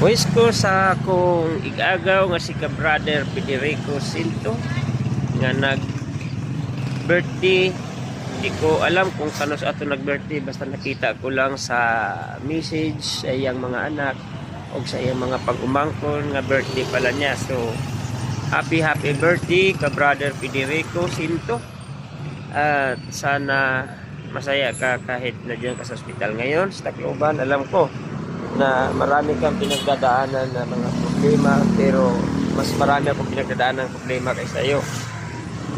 Wish ko sa akong igagaw nga si ka brother Federico Sinto nga nag birthday. Hindi ko alam kung kano sa ato nag birthday, basta nakita ko lang sa message sa iyang mga anak o sa iyang mga pag-umangkon nga birthday pala niya. So happy birthday ka brother Federico Sinto, at sana masaya ka kahit na diyan ka sa ospital ngayon sa Tacloban. Alam ko na marami kang pinagdadaanan na mga problema, pero mas marami akong pinagdadaanan ng problema kaysa iyo.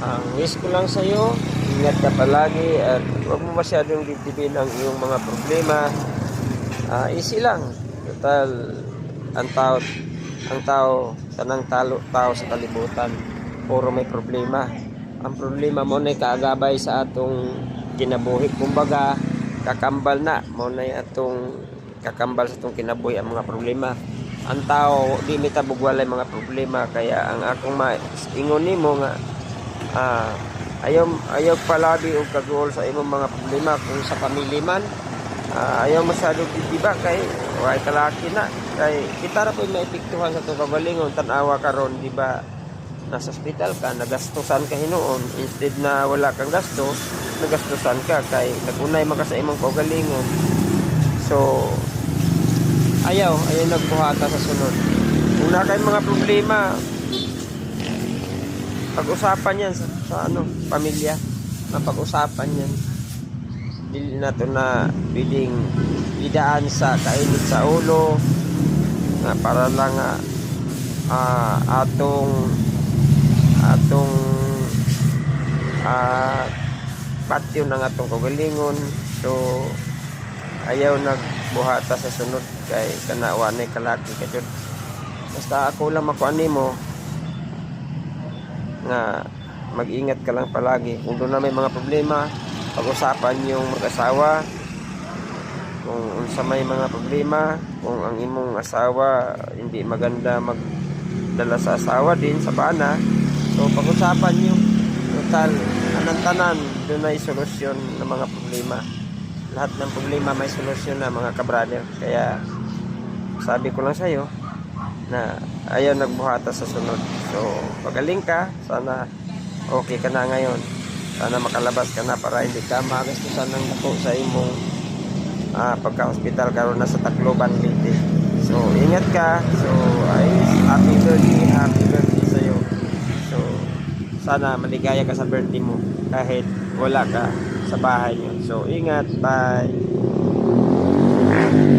Ang wish ko lang sa iyo, ingat ka palagi at huwag mo masyadong dibdibin ang iyong mga problema. Easy lang. Total, ang tao, tanang tao sa kalibutan, puro may problema. Ang problema mo na kaagabay sa atong kinabuhi. Kumbaga, kakambal na mo na atong kakambal sa itong kinabuhi ang mga problema. Ang tao di mitabugwalay mga problema, kaya ang akong maingon nimo nga ayaw palabi og kagol sa imong mga problema. Kung sa pamilya man, ayaw masyado diba kay way kalaki na, kay kita ra po maepektuhan sa itong kagalingon. Tanawa karon di ba nasa ospital ka, nagastusan ka hinuon, instead na wala kang gasto, nagastusan ka kay nagunay maka sa imong kagalingon. So ayaw nagbuhata sa sunod. Kung na kay mga problema, pag-usapan yan sa pamilya. Mapag-usapan yan. Dili na to na piling idaan sa kainit sa ulo na para lang atong patio ng atong kagalingon. So ayaw nagbuhata sa sunod kay kanawa na kalaki ka dyan. Basta ako lang makuha nimo nga mag-ingat ka lang palagi. Kung doon na may mga problema, pag-usapan yung mag-asawa. Kung unsa may mga problema, kung ang imong asawa hindi maganda magdala sa asawa din sa bana, so pag-usapan nyo. Total, tanan doon ay solusyon ng mga problema. Lahat ng problema may solusyon na, mga kabrader. Kaya sabi ko lang sa'yo na ayaw nagbuhata sa sunod. So pagaling ka, sana okay ka na ngayon. Sana makalabas ka na para hindi ka magastusan ng dako sa imong pagka-hospital karon na sa Tacloban Leyte. So ingat ka. So happy birthday sa'yo. So sana maligaya ka sa birthday mo kahit wala ka sa bahay nyo. So ingat, bye.